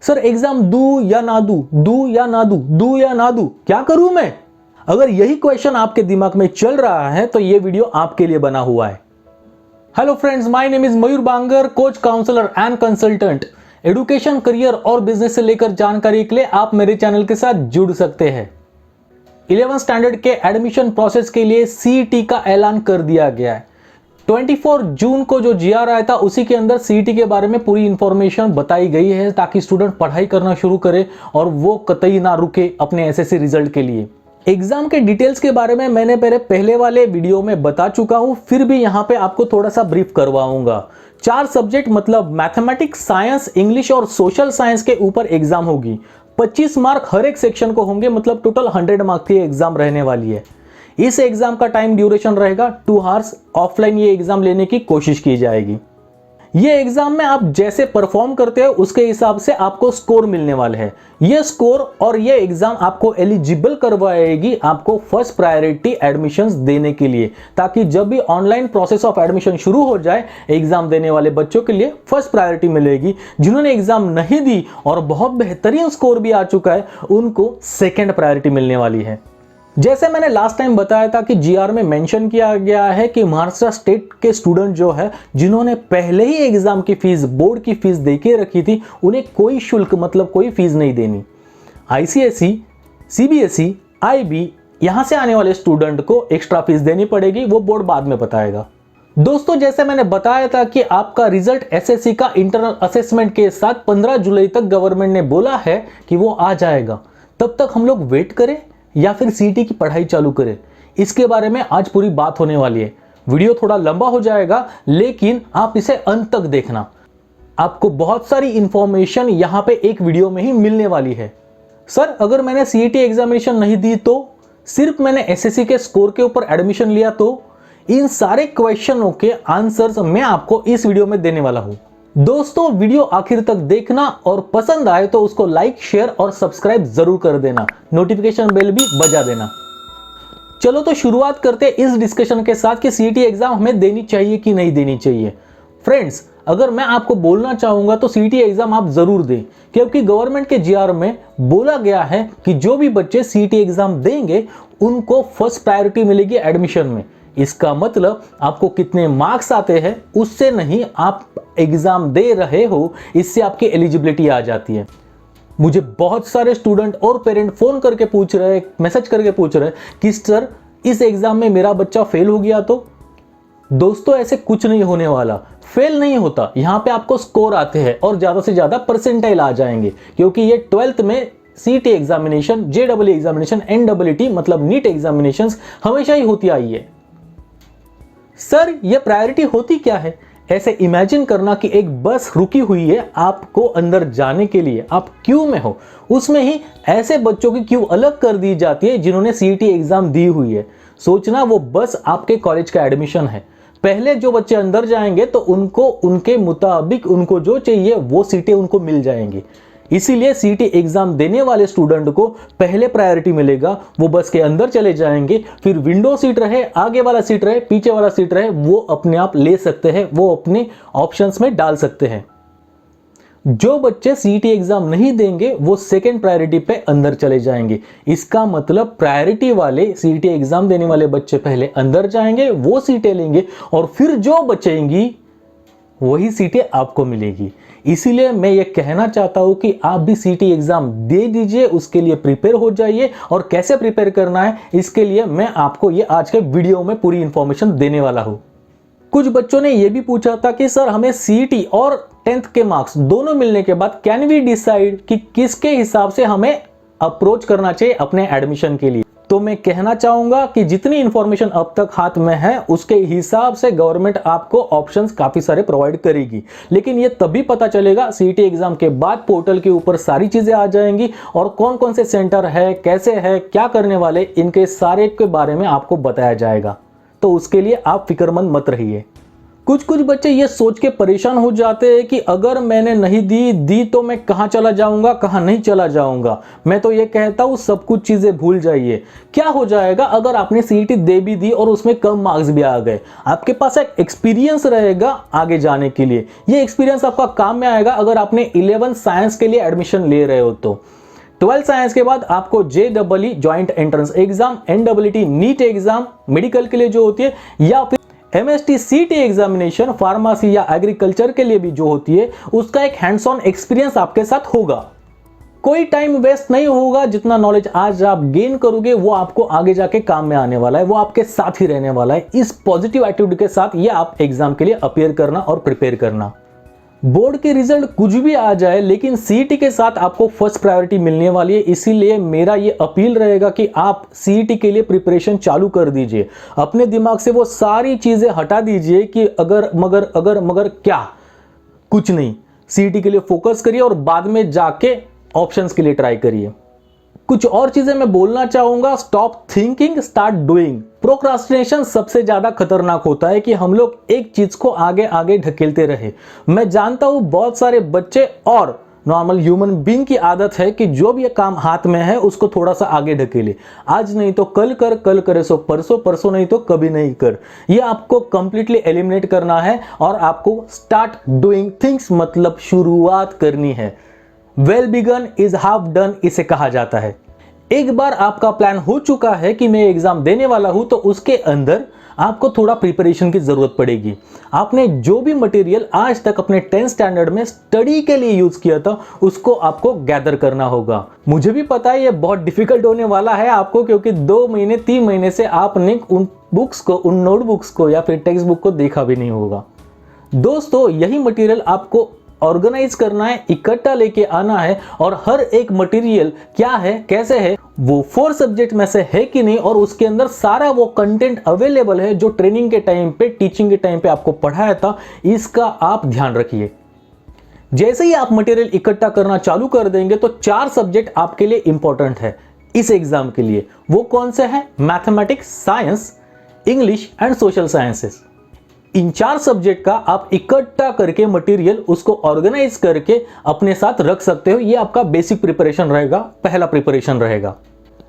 Sir exam दूं या ना दूं, दूं या ना दूं, दूं या ना दूं, क्या करूं मैं? अगर यही क्वेश्चन आपके दिमाग में चल रहा है तो यह वीडियो आपके लिए बना हुआ है। Hello friends, my name is Mayur Bangar, coach, counsellor and consultant. Education, career और बिजनेस से लेकर जानकारी के लिए आप मेरे चैनल के साथ जुड़ सकते हैं। 11th स्टैंडर्ड के एडमिशन प्रोसेस के लिए सीईटी का ऐलान कर दिया गया है। 24 जून को जो जीआर आया था उसी के अंदर सीईटी के बारे में पूरी इंफॉर्मेशन बताई गई है ताकि स्टूडेंट पढ़ाई करना शुरू करे और वो कतई ना रुके अपने एसएससी रिजल्ट के लिए। एग्जाम के डिटेल्स के बारे में मैंने पहले वाले वीडियो में बता चुका हूं, फिर भी यहां पे आपको थोड़ा सा ब्रीफ करवाऊंगा। 4 सब्जेक्ट मतलब मैथमेटिक्स, साइंस, इंग्लिश और सोशल साइंस के ऊपर एग्जाम होगी। 25 मार्क हर एक सेक्शन को होंगे, मतलब टोटल 100 मार्क की एग्जाम रहने वाली है। इस एग्जाम का टाइम ड्यूरेशन रहेगा 2 आवर्स। ऑफलाइन ये एग्जाम लेने की कोशिश की जाएगी। ये एग्जाम में आप जैसे परफॉर्म करते हो उसके हिसाब से आपको स्कोर मिलने वाले हैं। ये स्कोर और ये एग्जाम आपको एलिजिबल करवाएगी आपको फर्स्ट प्रायोरिटी एडमिशंस देने के लिए, ताकि जब भी ऑनलाइन प्रोसेस ऑफ एडमिशन शुरू हो जाए एग्जाम देने वाले बच्चों के लिए फर्स्ट प्रायोरिटी मिलेगी। जिन्होंने एग्जाम नहीं दी और बहुत बेहतरीन स्कोर भी आ चुका है उनको सेकेंड प्रायोरिटी मिलने वाली है। जैसे मैंने लास्ट टाइम बताया था कि जीआर में मेंशन किया गया है कि महाराष्ट्र स्टेट के स्टूडेंट जो है जिन्होंने पहले ही एग्जाम की फीस, बोर्ड की फीस देके रखी थी, उन्हें कोई शुल्क मतलब कोई फीस नहीं देनी। आईसीएसई, सीबीएसई, आईबी यहां से आने वाले स्टूडेंट को एक्स्ट्रा फीस देनी पड़ेगी, वो बोर्ड बाद में बताएगा। दोस्तों, जैसे मैंने बताया था कि आपका रिजल्ट एसएससी का इंटरनल असेसमेंट के साथ 15 जुलाई तक गवर्नमेंट ने बोला है कि वो आ जाएगा। तब तक हम लोग वेट करें या फिर सीईटी की पढ़ाई चालू करें, इसके बारे में आज पूरी बात होने वाली है। वीडियो थोड़ा लंबा हो जाएगा लेकिन आप इसे अंत तक देखना, आपको बहुत सारी इंफॉर्मेशन यहां पे एक वीडियो में ही मिलने वाली है। सर अगर मैंने सीईटी एग्जामिनेशन नहीं दी तो, सिर्फ मैंने एसएससी के स्कोर के ऊपर एडमिशन लिया तो, इन सारे क्वेश्चनों के आंसर्स मैं आपको इस वीडियो में देने वाला हूं। दोस्तों, वीडियो आखिर तक देखना और पसंद आए तो उसको लाइक, शेयर और सब्सक्राइब जरूर कर देना, नोटिफिकेशन बेल भी बजा देना। चलो तो शुरुआत करते हैं इस डिस्कशन के साथ कि सीईटी एग्जाम हमें देनी चाहिए कि नहीं देनी चाहिए। फ्रेंड्स, अगर मैं आपको बोलना चाहूंगा तो सीईटी एग्जाम आप जरूर दें, क्योंकि गवर्नमेंट के जीआर में बोला गया है कि जो भी बच्चे सीईटी एग्जाम देंगे उनको फर्स्ट प्रायोरिटी मिलेगी एडमिशन में। इसका मतलब आपको कितने मार्क्स आते हैं उससे नहीं, आप एग्जाम दे रहे हो इससे आपकी एलिजिबिलिटी आ जाती है। मुझे बहुत सारे स्टूडेंट और पेरेंट फोन करके पूछ रहे, मैसेज करके पूछ रहे कि सर इस एग्जाम में मेरा बच्चा फेल हो गया तो। दोस्तों, ऐसे कुछ नहीं होने वाला, फेल नहीं होता। यहां पे आपको स्कोर आते हैं और ज्यादा से ज्यादा परसेंटाइल आ जाएंगे, क्योंकि ये 12th में सीईटी एग्जामिनेशन, जेडब्ल्यू एग्जामिनेशन, एनडब्ल्यूटी मतलब नीट एग्जामिनेशन हमेशा ही होती आई है। सर ये प्रायोरिटी होती क्या है? ऐसे इमेजिन करना कि एक बस रुकी हुई है आपको अंदर जाने के लिए, आप क्यू में हो, उसमें ही ऐसे बच्चों की क्यू अलग कर दी जाती है जिन्होंने सीईटी एग्जाम दी हुई है। सोचना वो बस आपके कॉलेज का एडमिशन है। पहले जो बच्चे अंदर जाएंगे तो उनको उनके मुताबिक उनको जो चाहिए वो सीटें उनको मिल जाएंगी। इसीलिए सीईटी एग्जाम देने वाले स्टूडेंट को पहले प्रायोरिटी मिलेगा। वो बस के अंदर चले जाएंगे, फिर विंडो सीट रहे, आगे वाला सीट रहे, पीछे वाला सीट रहे, वो अपने आप ले सकते हैं, वो अपने ऑप्शंस में डाल सकते हैं। जो बच्चे सीईटी एग्जाम नहीं देंगे वो सेकेंड प्रायोरिटी पे अंदर चले जाएंगे। इसका मतलब प्रायोरिटी वाले सीईटी एग्जाम देने वाले बच्चे पहले अंदर जाएंगे, वो सीटें लेंगे और फिर जो बचेंगी वही सीटें आपको मिलेगी। इसीलिए मैं ये कहना चाहता हूं कि आप भी सीईटी एग्जाम दे दीजिए, उसके लिए प्रिपेयर हो जाइए। और कैसे प्रिपेयर करना है इसके लिए मैं आपको ये आज के वीडियो में पूरी इंफॉर्मेशन देने वाला हूं। कुछ बच्चों ने यह भी पूछा था कि सर हमें सीईटी और 10th के मार्क्स दोनों मिलने के बाद कैन वी डिसाइड कि किसके हिसाब से हमें अप्रोच करना चाहिए अपने एडमिशन के लिए। तो मैं कहना चाहूंगा कि जितनी इंफॉर्मेशन अब तक हाथ में है उसके हिसाब से गवर्नमेंट आपको ऑप्शंस काफी सारे प्रोवाइड करेगी, लेकिन ये तभी पता चलेगा सीईटी एग्जाम के बाद। पोर्टल के ऊपर सारी चीजें आ जाएंगी और कौन कौन से सेंटर है, कैसे है, क्या करने वाले, इनके सारे के बारे में आपको बताया जाएगा। तो उसके लिए आप फिक्रमंद मत रहिए। कुछ कुछ बच्चे ये सोच के परेशान हो जाते हैं कि अगर मैंने नहीं दी तो मैं कहाँ चला जाऊंगा, कहाँ नहीं चला जाऊंगा। मैं तो ये कहता हूँ सब कुछ चीजें भूल जाइए। क्या हो जाएगा अगर आपने सीईटी दे भी दी और उसमें कम मार्क्स भी आ गए? आपके पास एक एक्सपीरियंस रहेगा आगे जाने के लिए। ये एक्सपीरियंस आपका काम में आएगा अगर आपने 11 साइंस के लिए एडमिशन ले रहे हो तो। 12 साइंस के बाद आपको JEE joint entrance exam, NEET NEET exam medical के लिए जो होती है, या फिर MST CT एग्जामिनेशन फार्मेसी या एग्रीकल्चर के लिए भी जो होती है, उसका एक हैंड्स ऑन एक्सपीरियंस आपके साथ होगा। कोई टाइम वेस्ट नहीं होगा। जितना नॉलेज आज आप गेन करोगे वो आपको आगे जाके काम में आने वाला है, वो आपके साथ ही रहने वाला है। इस पॉजिटिव एटीट्यूड के साथ ये आप एग्जाम के लिए अपीयर करना और प्रिपेयर करना। बोर्ड के रिजल्ट कुछ भी आ जाए, लेकिन सीईटी के साथ आपको फर्स्ट प्रायोरिटी मिलने वाली है। इसीलिए मेरा ये अपील रहेगा कि आप सीईटी के लिए प्रिपरेशन चालू कर दीजिए। अपने दिमाग से वो सारी चीजें हटा दीजिए कि अगर मगर क्या, कुछ नहीं। सीईटी के लिए फोकस करिए और बाद में जाके ऑप्शंस के लिए ट्राई करिए। कुछ और चीजें मैं बोलना चाहूंगा। Stop thinking, start doing. Procrastination सबसे ज्यादा खतरनाक होता है कि हम लोग एक चीज को आगे आगे ढकेलते रहे। मैं जानता हूं बहुत सारे बच्चे और नॉर्मल ह्यूमन बीइंग की आदत है कि जो भी काम हाथ में है उसको थोड़ा सा आगे ढकेले। आज नहीं तो कल कर, कल करे सो परसों, परसों नहीं तो कभी नहीं कर। ये आपको कंप्लीटली एलिमिनेट करना है और आपको स्टार्ट डूइंग थिंग्स, मतलब शुरुआत करनी है। Well begun is half done इसे कहा जाता है। एक बार आपका प्लान हो चुका है कि मैं एग्जाम देने वाला हूं, तो उसके अंदर आपको थोड़ा प्रिपरेशन की जरूरत पड़ेगी। आपने जो भी मटेरियल आज तक अपने 10th स्टैंडर्ड में स्टडी के लिए यूज किया था उसको आपको गैदर करना होगा। मुझे भी पता है ये बहुत डिफिकल्ट होने वाला है आपको, क्योंकि 2 महीने 3 महीने से आपने उन बुक्स को, उन नोटबुक्स को या फिर टेक्स्ट बुक को देखा भी नहीं होगा। दोस्तों, यही मटेरियल आपको ऑर्गेनाइज करना है, इकट्ठा लेके आना है, और हर एक मटेरियल क्या है, कैसे है, वो 4 सब्जेक्ट में से है कि नहीं, और उसके अंदर सारा वो कंटेंट अवेलेबल है जो ट्रेनिंग के टाइम पे, टीचिंग के टाइम पे आपको पढ़ाया था। इसका आप ध्यान रखिए। जैसे ही आप मटेरियल इकट्ठा करना चालू कर देंगे तो 4 सब्जेक्ट आपके लिए इंपॉर्टेंट है इस एग्जाम के लिए। वो कौन से हैं? Mathematics, science, English and social sciences. In 4 subject का आप इकट्ठा करके मटेरियल उसको ऑर्गेनाइज करके अपने साथ रख सकते हो। ये आपका बेसिक प्रिपरेशन रहेगा, पहला प्रिपरेशन रहेगा।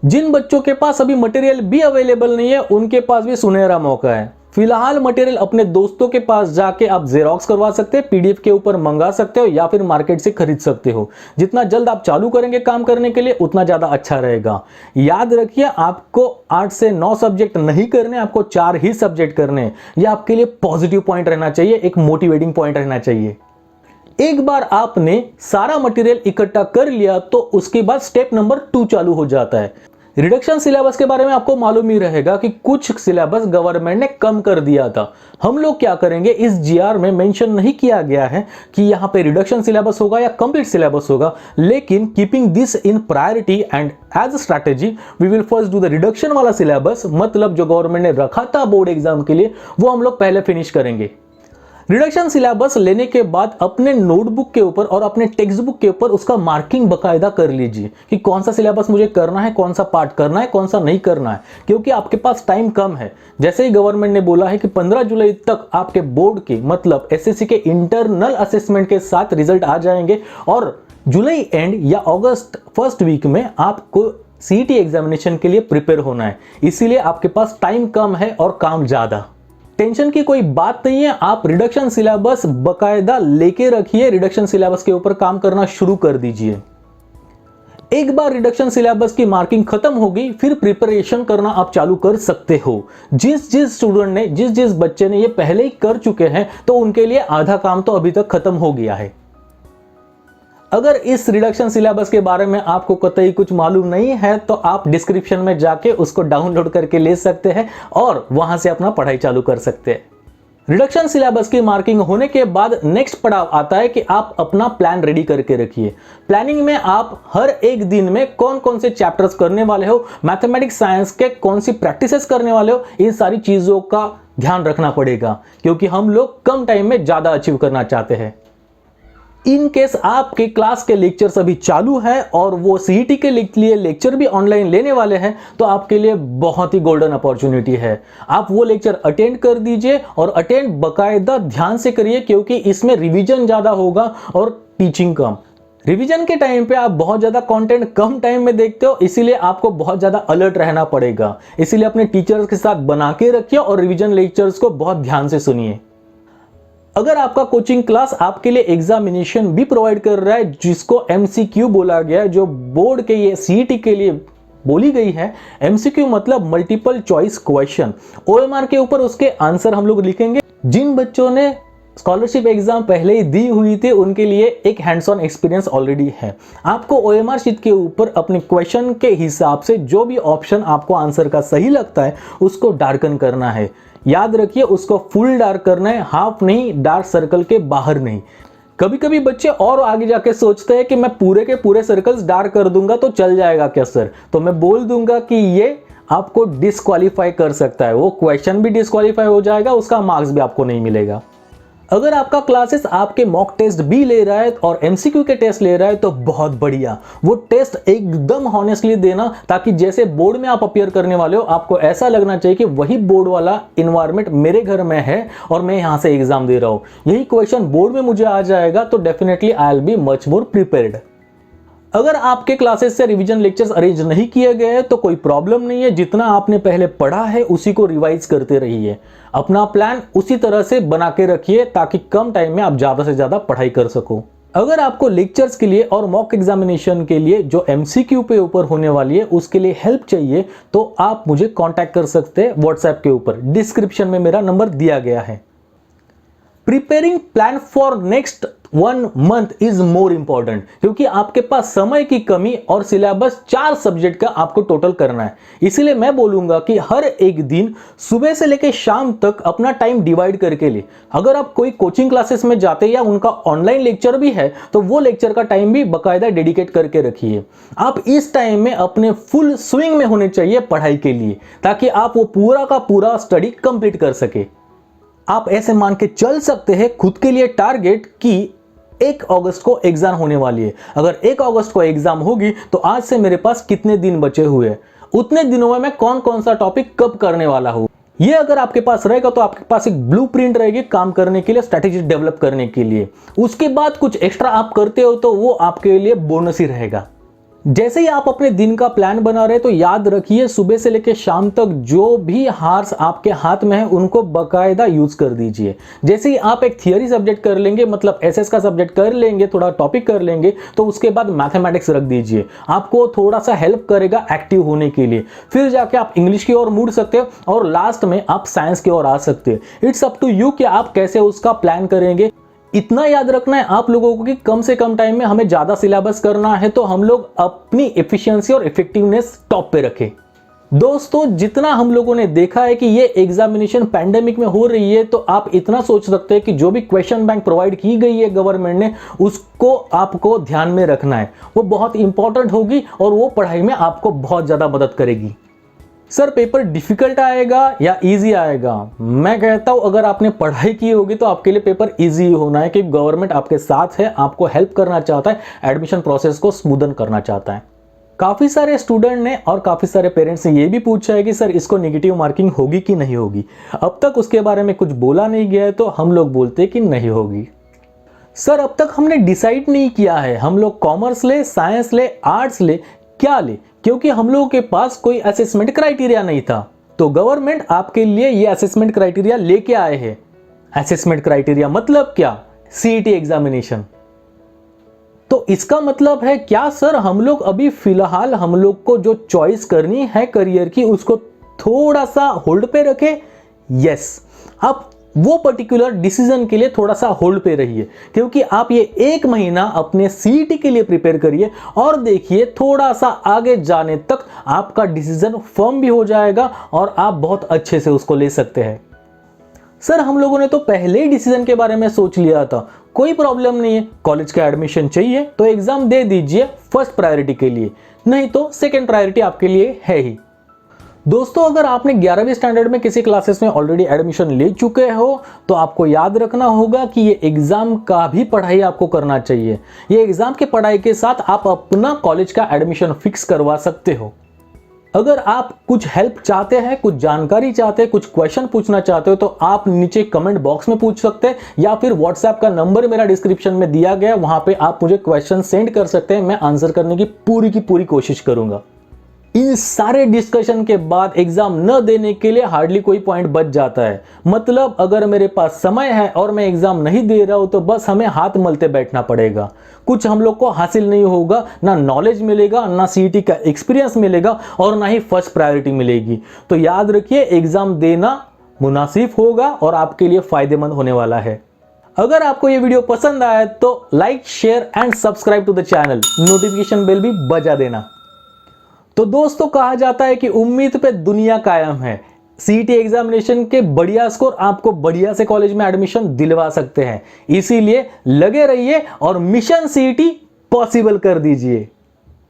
जिन बच्चों के पास अभी मटेरियल भी अवेलेबल नहीं है उनके पास भी सुनहरा मौका है। फिलहाल मटेरियल अपने दोस्तों के पास जाके आप जेरोक्स करवा सकते हैं, PDF के ऊपर मंगा सकते हो या फिर मार्केट से खरीद सकते हो। जितना जल्द आप चालू करेंगे काम करने के लिए उतना ज्यादा अच्छा रहेगा। याद रखिए, आपको 8 से 9 सब्जेक्ट नहीं करने, आपको 4 ही सब्जेक्ट करने। यह आपके लिए पॉजिटिव पॉइंट रहना चाहिए, एक मोटिवेटिंग पॉइंट रहना चाहिए। एक बार आपने सारा मटेरियल इकट्ठा कर लिया तो उसके बाद स्टेप नंबर 2 चालू हो जाता है। रिडक्शन सिलेबस के बारे में आपको मालूम ही रहेगा कि कुछ सिलेबस गवर्नमेंट ने कम कर दिया था। हम लोग क्या करेंगे, इस GR में मेंशन नहीं किया गया है कि यहां पे रिडक्शन सिलेबस होगा या कंप्लीट सिलेबस होगा, लेकिन keeping this in priority and as a strategy we will first do the reduction वाला सिलेबस, मतलब जो गवर्नमेंट ने रखा था बोर्ड एग्जाम के लिए, वो हम लोग पहले फिनिश करेंगे। रिडक्शन सिलेबस लेने के बाद अपने नोटबुक के ऊपर और अपने टेक्स्ट बुक के ऊपर उसका मार्किंग बकायदा कर लीजिए कि कौन सा सिलेबस मुझे करना है, कौन सा पार्ट करना है, कौन सा नहीं करना है, क्योंकि आपके पास टाइम कम है। जैसे ही गवर्नमेंट ने बोला है कि 15 जुलाई तक आपके बोर्ड के, मतलब SSC के इंटरनल असेसमेंट के साथ रिजल्ट आ जाएंगे, और जुलाई एंड या अगस्त फर्स्ट वीक में आपको CET एग्जामिनेशन के लिए प्रिपेयर होना है। इसीलिए आपके पास टाइम कम है और काम ज्यादा। टेंशन की कोई बात नहीं है, आप रिडक्शन सिलेबस बकायदा लेके रखिए, रिडक्शन सिलेबस के ऊपर काम करना शुरू कर दीजिए। एक बार रिडक्शन सिलेबस की मार्किंग खत्म होगी, फिर प्रिपरेशन करना आप चालू कर सकते हो। जिस स्टूडेंट ने, जिस बच्चे ने ये पहले ही कर चुके हैं, तो उनके लिए आधा काम तो अभी तक खत्म हो गया है। अगर इस रिडक्शन सिलेबस के बारे में आपको कतई कुछ मालूम नहीं है तो आप डिस्क्रिप्शन में जाके उसको डाउनलोड करके ले सकते हैं और वहां से अपना पढ़ाई चालू कर सकते हैं। रिडक्शन सिलेबस की मार्किंग होने के बाद नेक्स्ट पड़ाव आता है कि आप अपना प्लान रेडी करके रखिए। प्लानिंग में आप हर एक दिन में कौन कौन से चैप्टर्स करने वाले हो, मैथमेटिक्स साइंस के कौन सी प्रैक्टिसेस करने वाले हो, इन सारी चीजों का ध्यान रखना पड़ेगा, क्योंकि हम लोग कम टाइम में ज्यादा अचीव करना चाहते हैं। इन केस आपके क्लास के लेक्चर्स अभी चालू है और वो सीईटी के लिए लेक्चर भी ऑनलाइन लेने वाले हैं, तो आपके लिए बहुत ही गोल्डन अपॉर्चुनिटी है। आप वो लेक्चर अटेंड कर दीजिए और अटेंड बकायदा ध्यान से करिए, क्योंकि इसमें रिवीजन ज़्यादा होगा और टीचिंग कम। रिवीजन के टाइम पे आप बहुत ज़्यादा कंटेंट कम टाइम में देखते हो, इसीलिए आपको बहुत ज़्यादा अलर्ट रहना पड़ेगा। इसीलिए अपने टीचर्स के साथ बना के रखिए और रिवीजन लेक्चर्स को बहुत ध्यान से सुनिए। अगर आपका कोचिंग क्लास आपके लिए एग्जामिनेशन भी प्रोवाइड कर रहा है, जिसको एमसीक्यू बोला गया है, जो बोर्ड के ये सीईटी के लिए बोली गई है। एमसीक्यू मतलब मल्टीपल चॉइस क्वेश्चन। ओएमआर के ऊपर उसके आंसर हम लोग लिखेंगे। जिन बच्चों ने स्कॉलरशिप एग्जाम पहले ही दी हुई थी, उनके लिए एक हैंड्स ऑन एक्सपीरियंस ऑलरेडी है। आपको ओएमआर शीट के ऊपर अपने क्वेश्चन के हिसाब से जो भी ऑप्शन आपको आंसर का सही लगता है उसको डार्कन करना है। याद रखिए, उसको फुल डार्क करना है, हाफ नहीं, डार्क सर्कल के बाहर नहीं। कभी कभी बच्चे और आगे जाके सोचते हैं कि मैं पूरे के पूरे सर्कल्स डार्क कर दूंगा तो चल जाएगा क्या सर? तो मैं बोल दूंगा कि ये आपको डिस्क्वालीफाई कर सकता है। वो क्वेश्चन भी डिस्क्वालीफाई हो जाएगा, उसका मार्क्स भी आपको नहीं मिलेगा। अगर आपका क्लासेस आपके मॉक टेस्ट भी ले रहा है और एमसीक्यू के टेस्ट ले रहा है तो बहुत बढ़िया। वो टेस्ट एकदम हॉनेस्टली देना, ताकि जैसे बोर्ड में आप अपीयर करने वाले हो, आपको ऐसा लगना चाहिए कि वही बोर्ड वाला इन्वायरमेंट मेरे घर में है और मैं यहां से एग्जाम दे रहा हूं। यही क्वेश्चन बोर्ड में मुझे आ जाएगा तो definitely I will be much more prepared. अगर आपके क्लासेस से रिवीजन लेक्चर्स अरेंज नहीं किए गए हैं तो कोई प्रॉब्लम नहीं है। जितना आपने पहले पढ़ा है उसी को रिवाइज करते रहिए। अपना प्लान उसी तरह से बना के रखिए ताकि कम टाइम में आप ज़्यादा से ज़्यादा पढ़ाई कर सको। अगर आपको लेक्चर्स के लिए और मॉक एग्जामिनेशन के लिए जो एमसीक्यू पे ऊपर होने वाली है उसके लिए हेल्प चाहिए तो आप मुझे कांटेक्ट कर सकते हैं व्हाट्सएप के ऊपर। डिस्क्रिप्शन में मेरा नंबर दिया गया है। Preparing plan for next 1 month is more important, क्योंकि आपके पास समय की कमी और सिलेबस 4 सब्जेक्ट का आपको टोटल करना है। इसीलिए मैं बोलूंगा कि हर एक दिन सुबह से लेकर शाम तक अपना टाइम डिवाइड करके ले। अगर आप कोई कोचिंग क्लासेस में जाते हैं या उनका ऑनलाइन लेक्चर भी है तो वो लेक्चर का टाइम भी बाकायदा डेडिकेट करके रखिए। आप इस टाइम में अपने फुल स्विंग में होने चाहिए पढ़ाई के लिए, ताकि आप वो पूरा का पूरा स्टडी कंप्लीट कर सके। आप ऐसे मान के चल सकते हैं खुद के लिए टारगेट कि 1 अगस्त को एग्जाम होने वाली है। अगर 1 अगस्त को एग्जाम होगी तो आज से मेरे पास कितने दिन बचे हुए हैं, उतने दिनों में मैं कौन कौन सा टॉपिक कब करने वाला हूं। ये अगर आपके पास रहेगा तो आपके पास एक ब्लूप्रिंट रहेगी काम करने के लिए, स्ट्रैटेजी डेवलप करने के लिए। उसके बाद कुछ एक्स्ट्रा आप करते हो तो वो आपके लिए बोनस ही रहेगा। जैसे ही आप अपने दिन का प्लान बना रहे तो याद रखिए सुबह से लेकर शाम तक जो भी हार्स आपके हाथ में है उनको बकायदा यूज कर दीजिए। जैसे ही आप एक थियरी सब्जेक्ट कर लेंगे, मतलब एसएस का सब्जेक्ट कर लेंगे, थोड़ा टॉपिक कर लेंगे, तो उसके बाद मैथमेटिक्स रख दीजिए। आपको थोड़ा सा हेल्प करेगा एक्टिव होने के लिए। फिर जाके आप इंग्लिश की ओर मुड़ सकते हो और लास्ट में आप साइंस की ओर आ सकते हैं। इट्स अप टू यू कि आप कैसे उसका प्लान करेंगे। इतना याद रखना है आप लोगों को कि कम से कम टाइम में हमें ज्यादा सिलेबस करना है, तो हम लोग अपनी एफिशिएंसी और इफेक्टिवनेस टॉप पे रखें। दोस्तों, जितना हम लोगों ने देखा है कि ये एग्जामिनेशन पैंडेमिक में हो रही है, तो आप इतना सोच सकते हैं कि जो भी क्वेश्चन बैंक प्रोवाइड की गई है गवर्नमेंट ने, उसको आपको ध्यान में रखना है। वो बहुत इंपॉर्टेंट होगी और वो पढ़ाई में आपको बहुत ज्यादा मदद करेगी। सर, पेपर डिफिकल्ट आएगा या इजी आएगा? मैं कहता हूं अगर आपने पढ़ाई की होगी तो आपके लिए पेपर इजी होना है, कि गवर्नमेंट आपके साथ है, आपको हेल्प करना चाहता है, एडमिशन प्रोसेस को स्मूदन करना चाहता है। काफी सारे स्टूडेंट ने और काफी सारे पेरेंट्स ने यह भी पूछा है कि सर इसको नेगेटिव मार्किंग होगी कि नहीं होगी। अब तक उसके बारे में कुछ बोला नहीं गया है तो हम लोग बोलते कि नहीं होगी। सर, अब तक हमने डिसाइड नहीं किया है हम लोग कॉमर्स ले, साइंस ले, आर्ट्स ले, क्या ले, क्योंकि हम लोगों के पास कोई असेसमेंट क्राइटेरिया नहीं था। तो गवर्नमेंट आपके लिए ये असेसमेंट क्राइटेरिया लेके आए हैं। असेसमेंट क्राइटेरिया मतलब क्या? CET examination. तो इसका मतलब है क्या सर हम लोग अभी फिलहाल हम लोग को जो चॉइस करनी है करियर की उसको थोड़ा सा होल्ड पे रखें? यस, आप वो पर्टिकुलर डिसीजन के लिए थोड़ा सा होल्ड पे रहिए, क्योंकि आप ये 1 महीना अपने सीईटी के लिए प्रिपेयर करिए और देखिए थोड़ा सा आगे जाने तक आपका डिसीजन फर्म भी हो जाएगा और आप बहुत अच्छे से उसको ले सकते हैं। सर, हम लोगों ने तो पहले ही डिसीजन के बारे में सोच लिया था। कोई प्रॉब्लम नहीं है, कॉलेज का एडमिशन चाहिए तो एग्जाम दे दीजिए फर्स्ट प्रायोरिटी के लिए, नहीं तो सेकेंड प्रायोरिटी आपके लिए है ही। दोस्तों, अगर आपने 11वीं स्टैंडर्ड में किसी क्लासेस में ऑलरेडी एडमिशन ले चुके हो तो आपको याद रखना होगा कि ये एग्जाम का भी पढ़ाई आपको करना चाहिए। ये एग्जाम की पढ़ाई के साथ आप अपना कॉलेज का एडमिशन फिक्स करवा सकते हो। अगर आप कुछ हेल्प चाहते हैं, कुछ जानकारी चाहते हैं, कुछ क्वेश्चन पूछना चाहते हो तो आप नीचे कमेंट बॉक्स में पूछ सकते हैं या फिर व्हाट्सएप का नंबर मेरा डिस्क्रिप्शन में दिया गया, वहां पे आप मुझे क्वेश्चन सेंड कर सकते हैं। मैं आंसर करने की पूरी कोशिश करूंगा। इन सारे डिस्कशन के बाद एग्जाम न देने के लिए हार्डली कोई पॉइंट बच जाता है। मतलब अगर मेरे पास समय है और मैं एग्जाम नहीं दे रहा हूं तो बस हमें हाथ मलते बैठना पड़ेगा। कुछ हम लोग को हासिल नहीं होगा, ना नॉलेज मिलेगा, ना सीईटी का एक्सपीरियंस मिलेगा और ना ही फर्स्ट प्रायोरिटी मिलेगी। तो याद रखिए, एग्जाम देना मुनासिब होगा और आपके लिए फायदेमंद होने वाला है। अगर आपको ये वीडियो पसंद आया तो like, share and subscribe to the channel. Notification bell भी बजा देना। तो दोस्तों, कहा जाता है कि उम्मीद पे दुनिया कायम है। सीईटी एग्जामिनेशन के बढ़िया स्कोर आपको बढ़िया से कॉलेज में एडमिशन दिलवा सकते हैं। इसीलिए लगे रहिए और मिशन सीईटी पॉसिबल कर दीजिए।